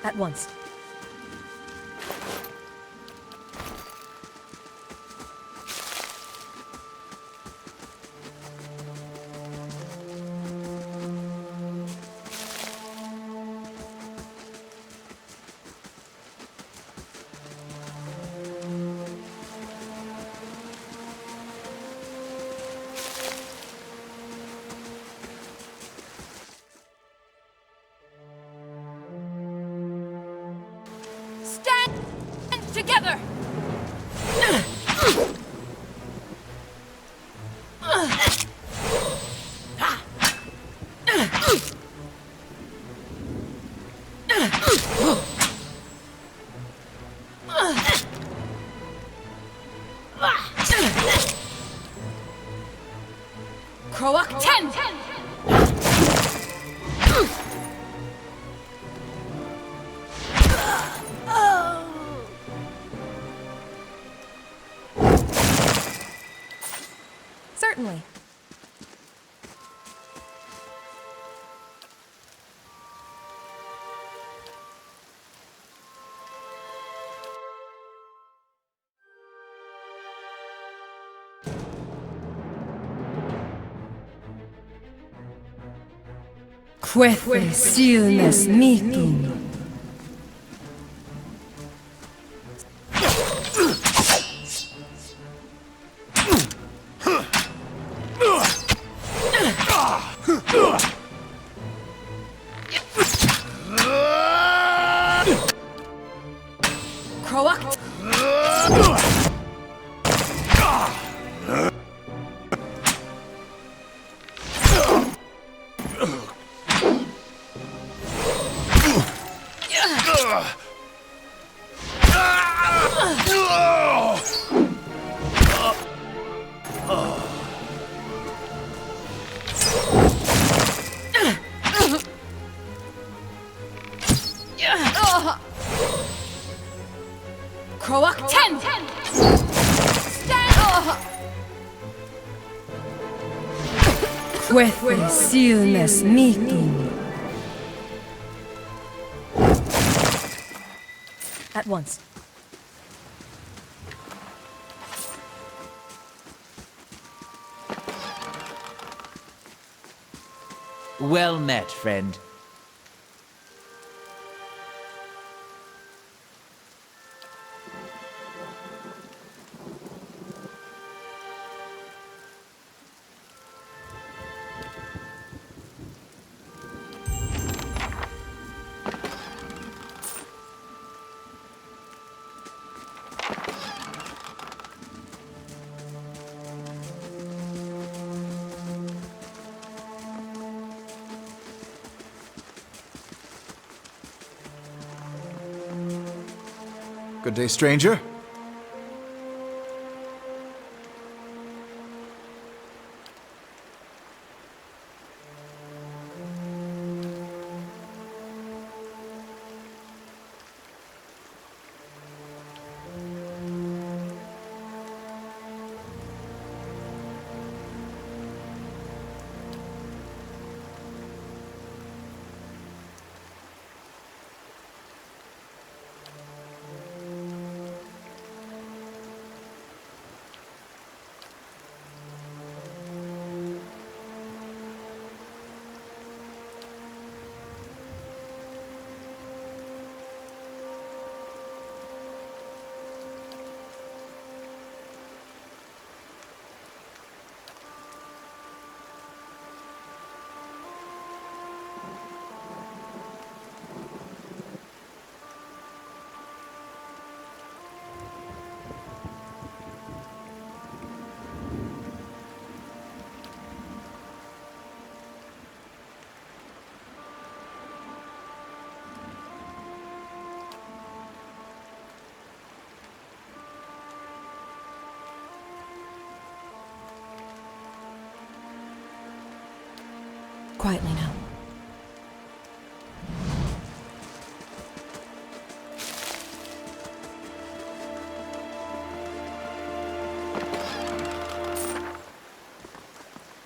At once. Together! Croak 10! Certainly. Quefe silnes mitum. Croak. Croak 10! Stand! Quefe silnes mitum. At once. Well met, friend. Good day, stranger. Quietly now.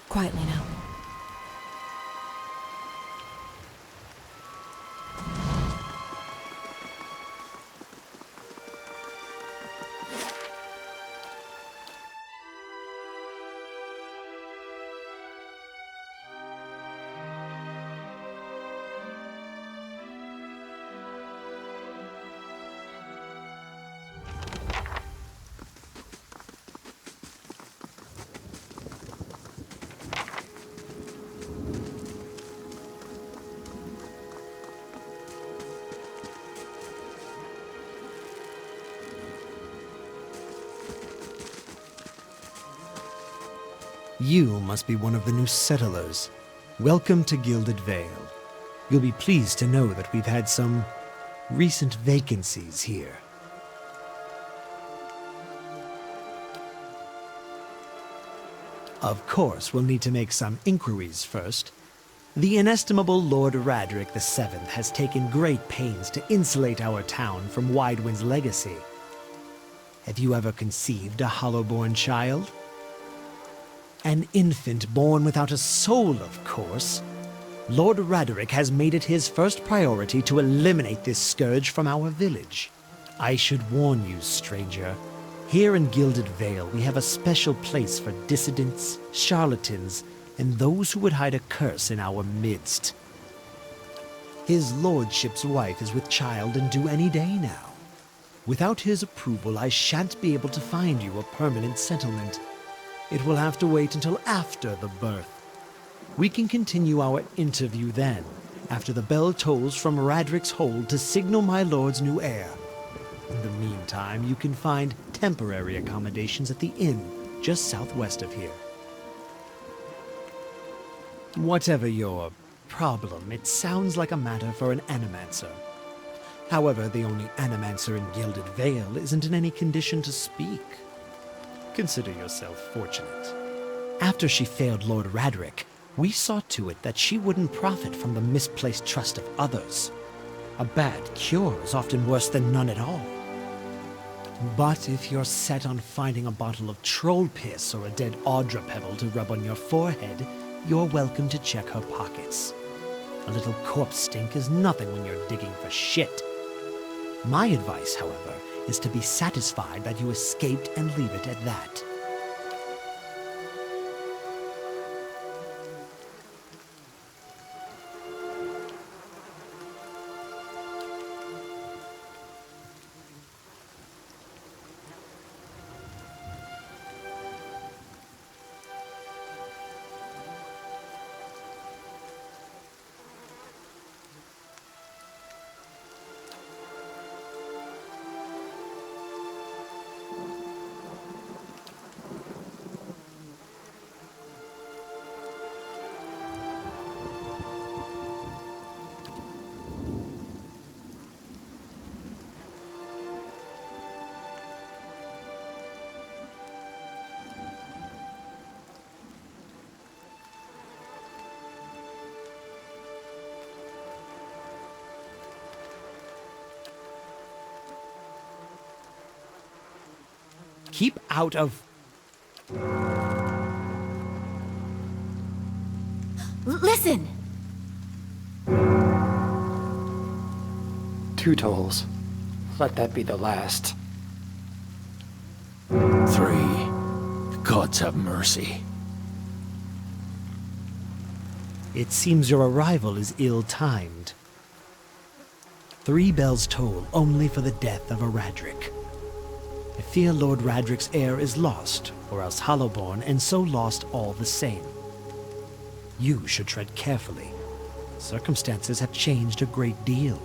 Quietly now. You must be one of the new settlers. Welcome to Gilded Vale. You'll be pleased to know that we've had some recent vacancies here. Of course, we'll need to make some inquiries first. The inestimable Lord Radric VII has taken great pains to insulate our town from Widewind's legacy. Have you ever conceived a Hollowborn child? An infant born without a soul, of course. Lord Radric has made it his first priority to eliminate this scourge from our village. I should warn you, stranger. Here in Gilded Vale, we have a special place for dissidents, charlatans, and those who would hide a curse in our midst. His lordship's wife is with child and due any day now. Without his approval, I shan't be able to find you a permanent settlement. It will have to wait until after the birth. We can continue our interview then, after the bell tolls from Radric's hold to signal my lord's new heir. In the meantime, you can find temporary accommodations at the inn just southwest of here. Whatever your problem, it sounds like a matter for an animancer. However, the only animancer in Gilded Vale isn't in any condition to speak. Consider yourself fortunate. After she failed Lord Radric, we saw to it that she wouldn't profit from the misplaced trust of others. A bad cure is often worse than none at all. But if you're set on finding a bottle of troll piss or a dead Audra pebble to rub on your forehead, you're welcome to check her pockets. A little corpse stink is nothing when you're digging for shit. My advice, however, is to be satisfied that you escaped and leave it at that. Keep out of... Listen! 2 tolls. Let that be the last. 3. Gods have mercy. It seems your arrival is ill-timed. 3 bells toll only for the death of a Radric. I fear Lord Radric's heir is lost, or else Hollowborn, and so lost all the same. You should tread carefully. Circumstances have changed a great deal.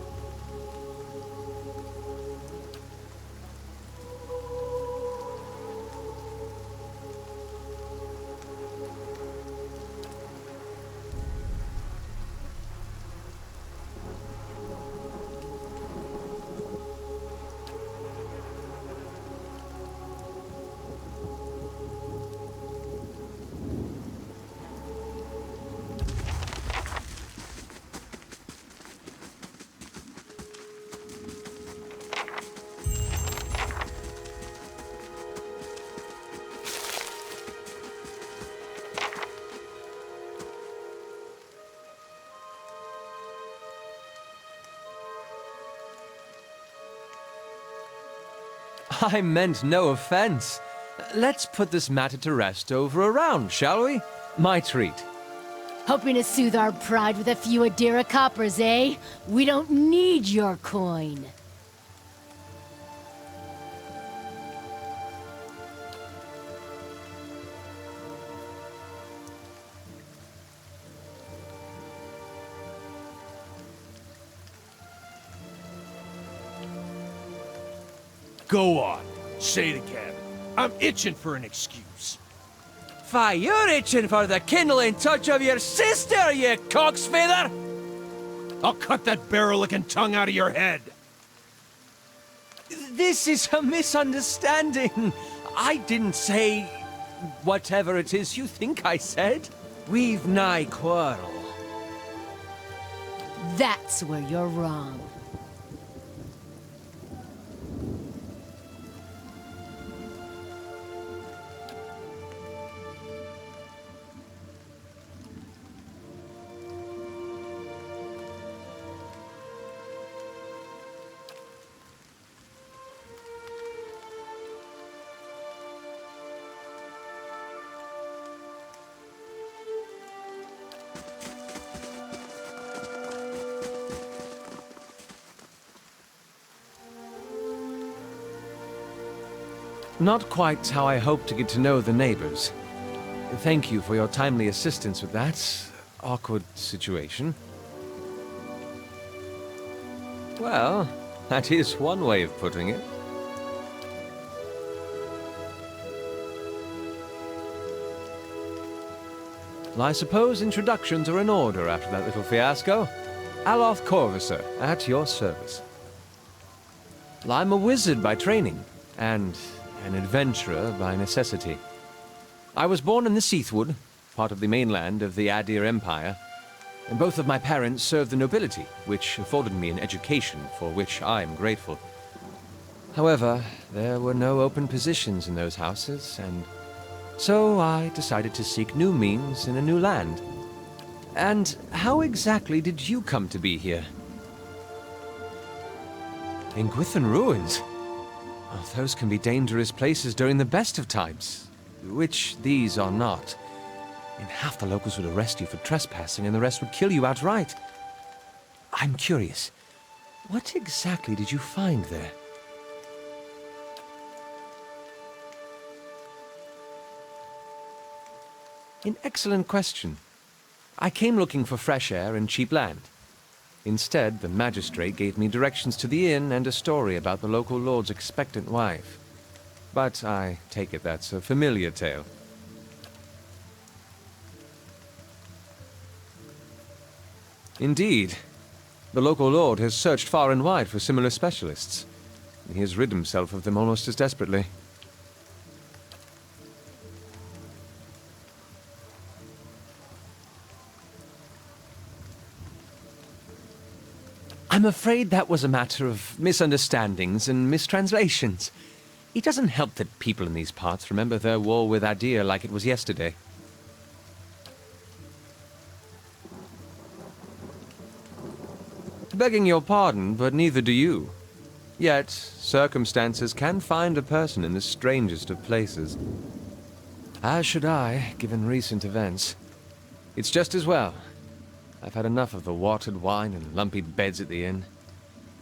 I meant no offense. Let's put this matter to rest over a round, shall we? My treat. Hoping to soothe our pride with a few Adira coppers, eh? We don't need your coin. Go on. Say it again. I'm itching for an excuse. Fie, you're itching for the kindling touch of your sister, you cocksfeather! I'll cut that barrel-licking tongue out of your head! This is a misunderstanding. I didn't say whatever it is you think I said. We've nigh quarrel. That's where you're wrong. Not quite how I hoped to get to know the neighbors. Thank you for your timely assistance with that awkward situation. Well, that is one way of putting it. Well, I suppose introductions are in order after that little fiasco. Aloth Corvusser, at your service. Well, I'm a wizard by training, and an adventurer by necessity. I was born in the Seathwood, part of the mainland of the Adir Empire, and both of my parents served the nobility, which afforded me an education for which I am grateful. However, there were no open positions in those houses, and so I decided to seek new means in a new land. And how exactly did you come to be here? In Gwithan Ruins? Oh, those can be dangerous places during the best of times, which these are not. And half the locals would arrest you for trespassing, and the rest would kill you outright. I'm curious, what exactly did you find there? An excellent question. I came looking for fresh air and cheap land. Instead, the magistrate gave me directions to the inn and a story about the local lord's expectant wife. But I take it that's a familiar tale. Indeed. The local lord has searched far and wide for similar specialists. He has rid himself of them almost as desperately. I'm afraid that was a matter of misunderstandings and mistranslations. It doesn't help that people in these parts remember their war with Adir like it was yesterday. Begging your pardon, but neither do you. Yet, circumstances can find a person in the strangest of places. As should I, given recent events. It's just as well. I've had enough of the watered wine and lumpy beds at the inn.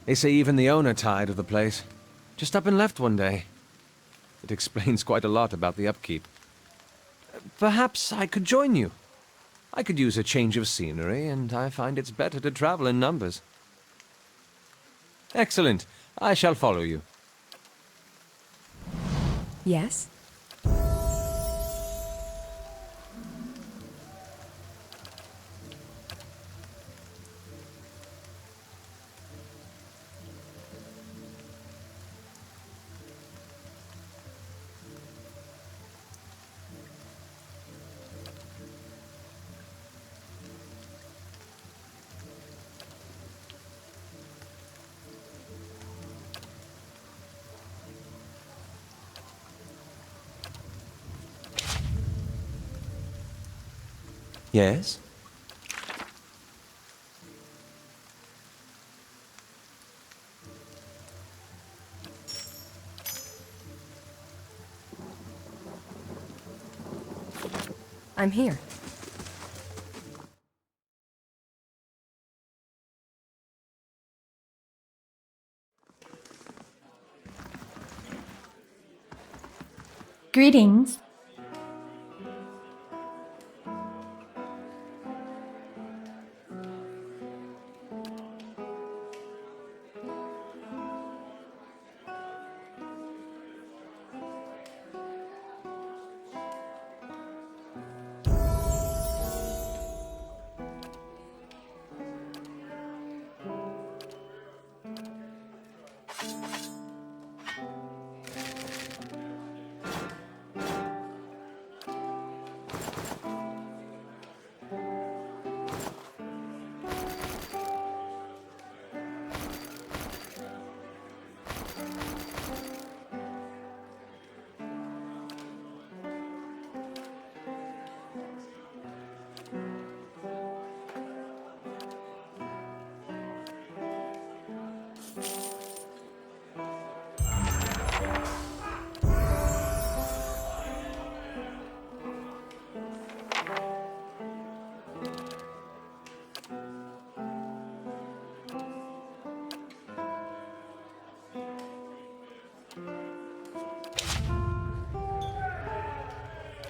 They say even the owner tired of the place. Just up and left one day. It explains quite a lot about the upkeep. Perhaps I could join you. I could use a change of scenery, and I find it's better to travel in numbers. Excellent. I shall follow you. Yes? Yes? I'm here. Greetings.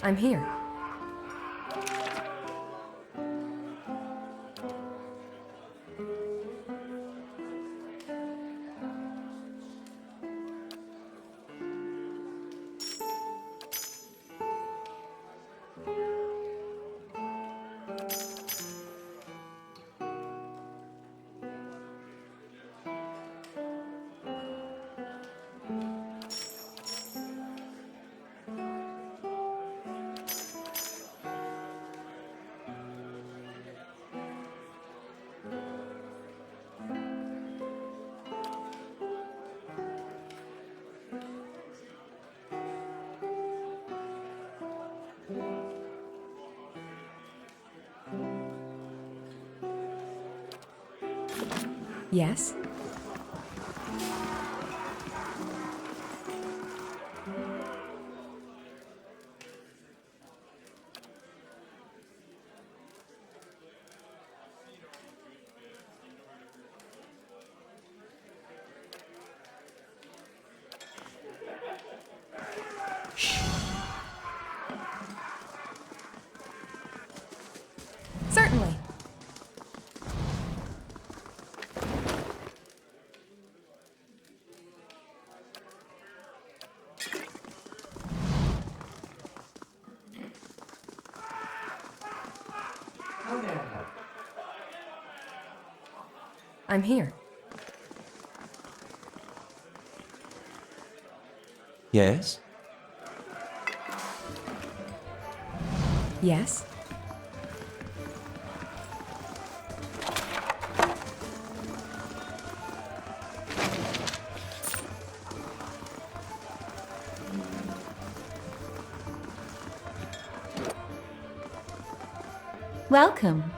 I'm here. Yes? Certainly. I'm here. Yes? Yes? Welcome.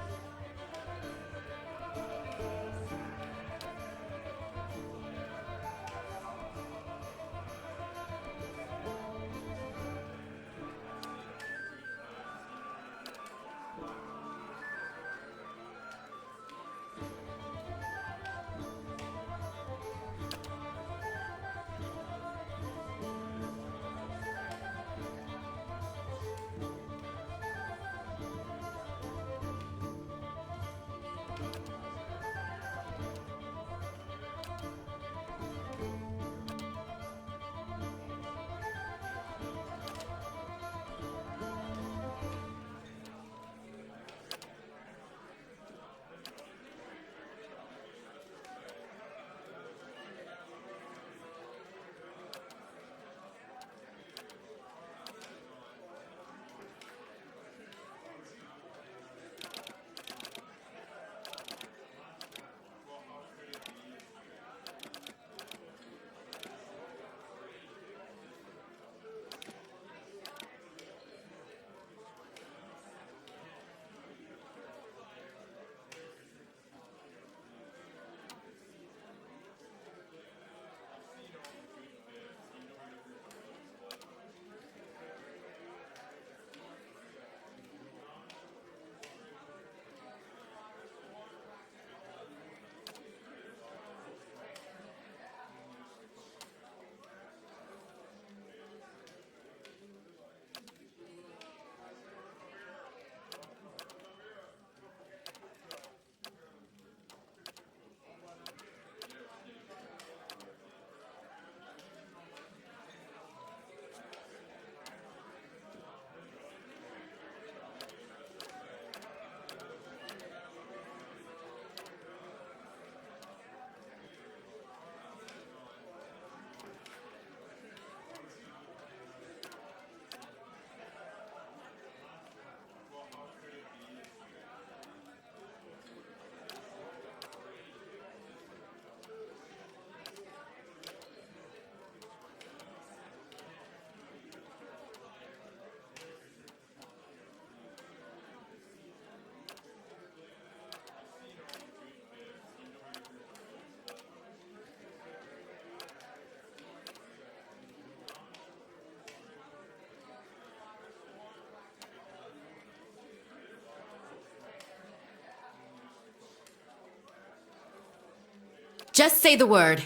Just say the word.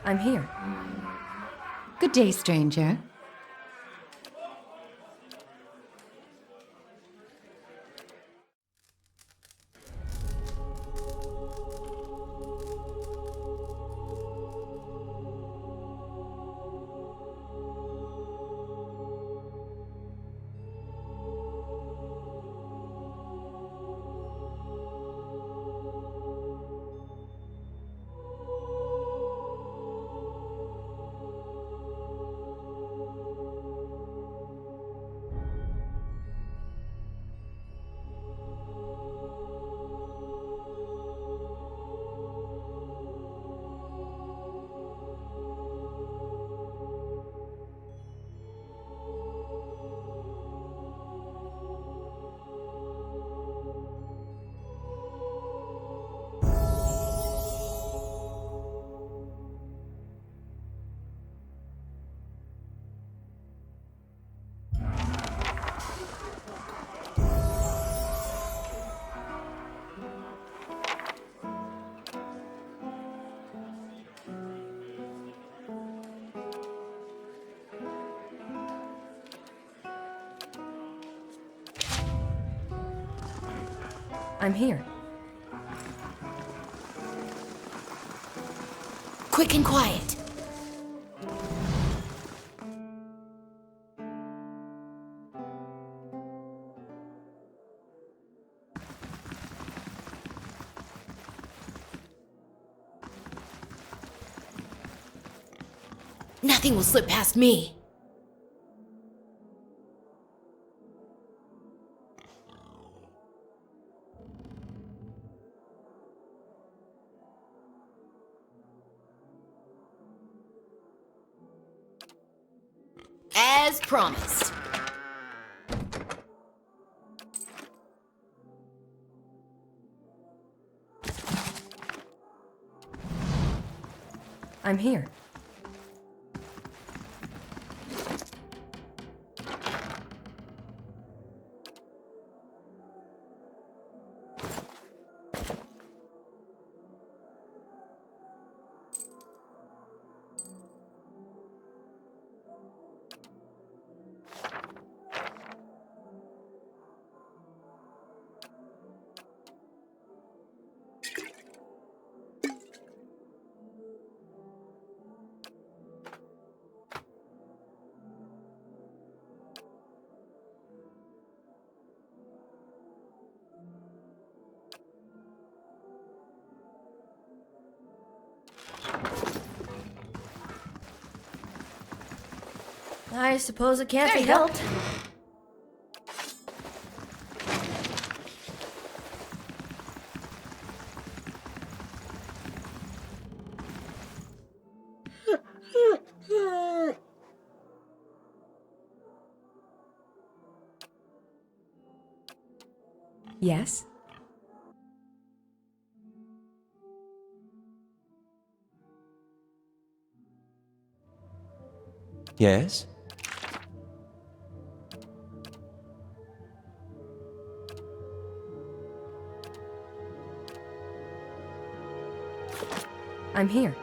I'm here. Good day, stranger. I'm here. Quick and quiet. Nothing will slip past me. As promised. I'm here. I suppose it can't be helped. Yes? Yes? I'm here.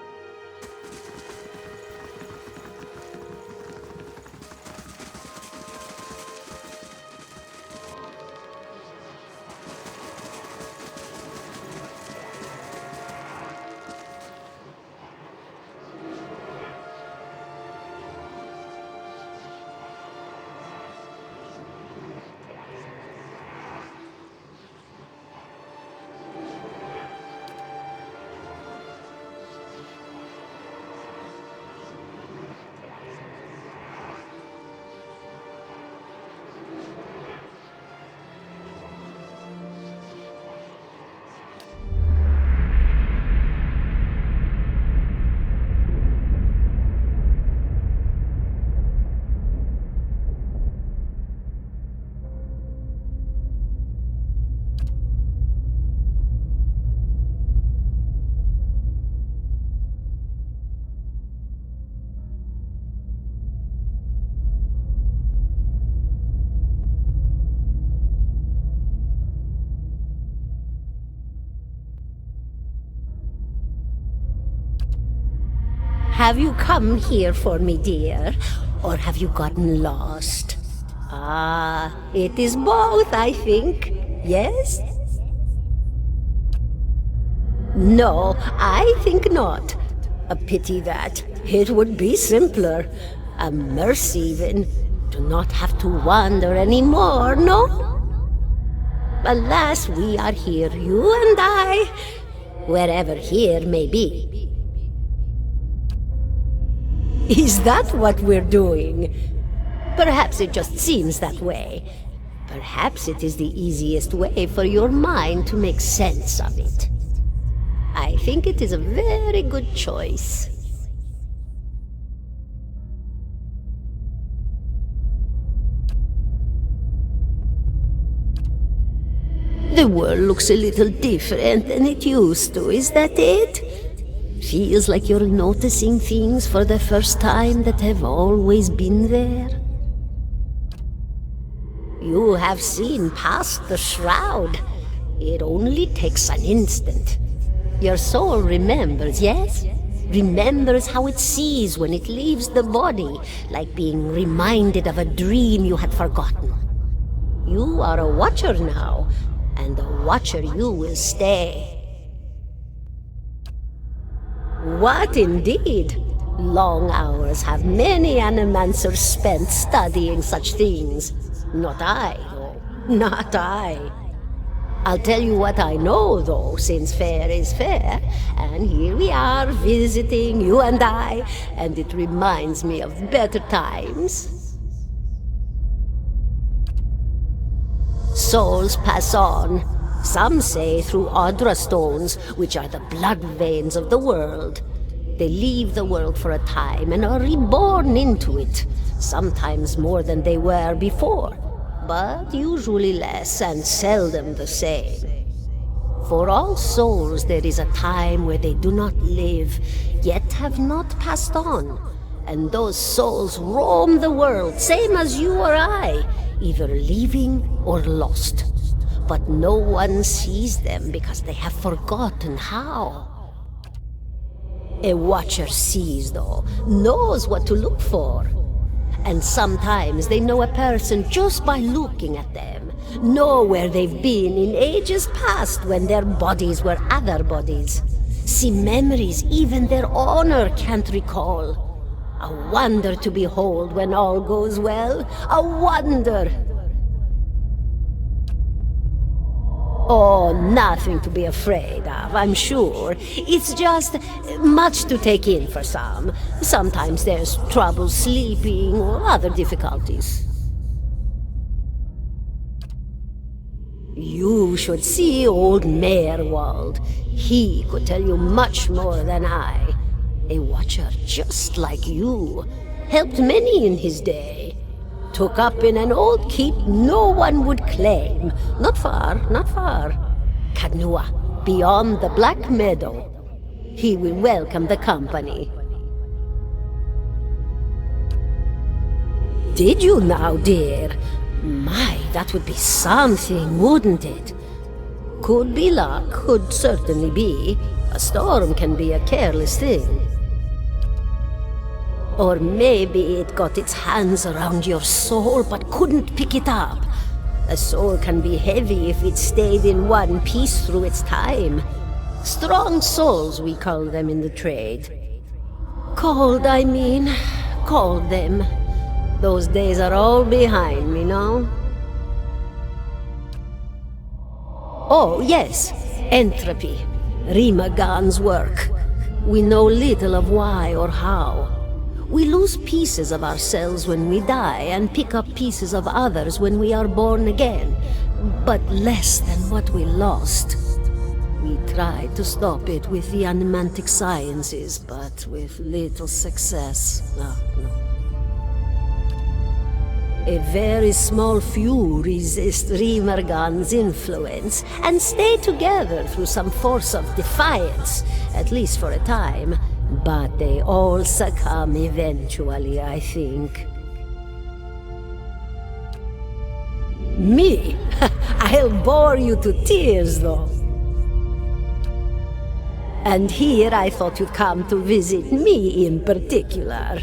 Have you come here for me, dear? Or have you gotten lost? Ah, it is both, I think. Yes? No, I think not. A pity that. It would be simpler. A mercy, even. To not have to wander anymore, no? Alas, we are here, you and I, wherever here may be. Is that what we're doing? Perhaps it just seems that way. Perhaps it is the easiest way for your mind to make sense of it. I think it is a very good choice. The world looks a little different than it used to, is that it? Feels like you're noticing things for the first time that have always been there. You have seen past the shroud. It only takes an instant. Your soul remembers, yes? Remembers how it sees when it leaves the body, like being reminded of a dream you had forgotten. You are a watcher now, and a watcher you will stay. What indeed? Long hours have many animancers spent studying such things. Not I, though. Not I. I'll tell you what I know, though, since fair is fair, and here we are visiting, you and I, and it reminds me of better times. Souls pass on, some say through Audra stones, which are the blood veins of the world. They leave the world for a time and are reborn into it, sometimes more than they were before, but usually less and seldom the same. For all souls there is a time where they do not live, yet have not passed on, and those souls roam the world, same as you or I, either leaving or lost. But no one sees them because they have forgotten how. A watcher sees, though, knows what to look for. And sometimes they know a person just by looking at them, know where they've been in ages past when their bodies were other bodies. See memories even their owner can't recall. A wonder to behold when all goes well, a wonder! Oh, nothing to be afraid of, I'm sure. It's just much to take in for some. Sometimes there's trouble sleeping or other difficulties. You should see old Meerwald. He could tell you much more than I. A watcher just like you. Helped many in his day. Took up in an old keep no one would claim. Not far, not far. Kadnua, beyond the Black Meadow. He will welcome the company. Did you now, dear? My, that would be something, wouldn't it? Could be luck, could certainly be. A storm can be a careless thing. Or maybe it got its hands around your soul but couldn't pick it up. A soul can be heavy if it stayed in one piece through its time. Strong souls, we call them in the trade. Cold, I mean. Called them. Those days are all behind me now. Oh, yes. Entropy. Rimagan's work. We know little of why or how. We lose pieces of ourselves when we die and pick up pieces of others when we are born again, but less than what we lost. We tried to stop it with the animantic sciences, but with little success. No. A very small few resist Rimergan's influence and stay together through some force of defiance, at least for a time. But they all succumb eventually, I think. Me? I'll bore you to tears, though. And here I thought you'd come to visit me in particular.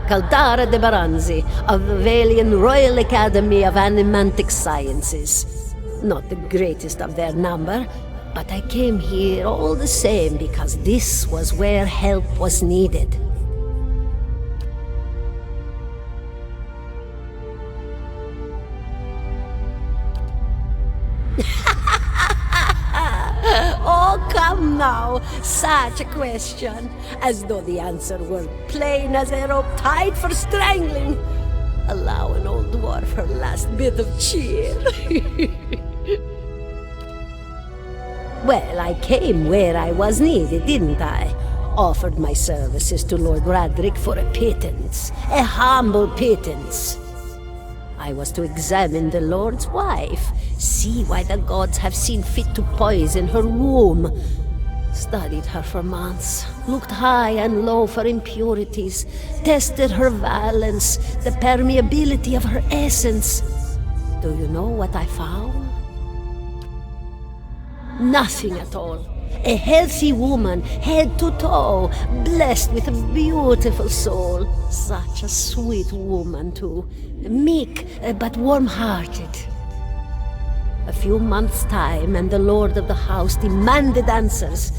Caldara de Baranzi of the Valian Royal Academy of Animantic Sciences. Not the greatest of their number, but I came here all the same because this was where help was needed. Oh, come now! Such a question! As though the answer were plain as a rope tied for strangling. Allow an old dwarf her last bit of cheer. Well, I came where I was needed, didn't I? Offered my services to Lord Radric for a pittance. A humble pittance. I was to examine the Lord's wife, see why the gods have seen fit to poison her womb. Studied her for months, looked high and low for impurities, tested her valence, the permeability of her essence. Do you know what I found? Nothing at all. A healthy woman, head to toe, blessed with a beautiful soul. Such a sweet woman, too. Meek, but warm-hearted. A few months' time, and the lord of the house demanded answers.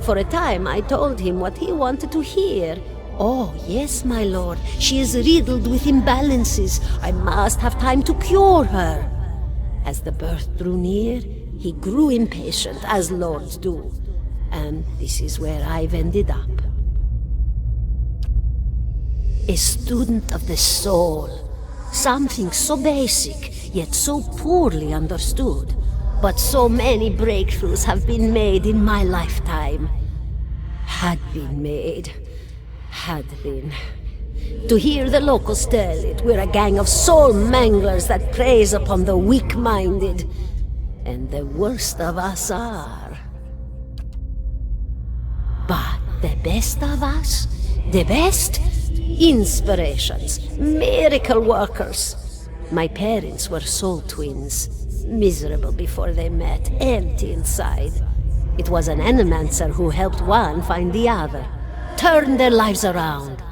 For a time, I told him what he wanted to hear. Oh, yes, my lord, she is riddled with imbalances. I must have time to cure her. As the birth drew near, he grew impatient, as lords do. And this is where I've ended up. A student of the soul. Something so basic, yet so poorly understood. But so many breakthroughs have been made in my lifetime. Had been made. Had been. To hear the locals tell it, we're a gang of soul manglers that preys upon the weak-minded. And the worst of us are. But the best of us? The best? Inspirations, miracle workers. My parents were soul twins, miserable before they met, empty inside. It was an animancer who helped one find the other, turned their lives around.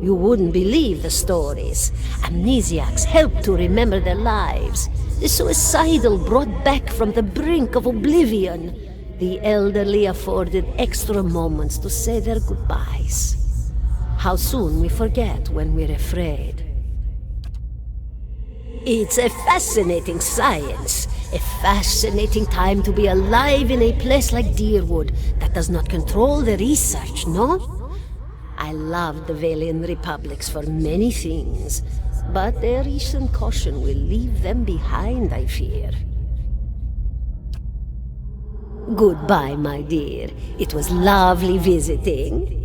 You wouldn't believe the stories. Amnesiacs helped to remember their lives. The suicidal brought back from the brink of oblivion. The elderly afforded extra moments to say their goodbyes. How soon we forget when we're afraid. It's a fascinating science. A fascinating time to be alive in a place like Deerwood that does not control the research, no? I love the Valian Republics for many things, but their recent caution will leave them behind, I fear. Goodbye, my dear. It was lovely visiting.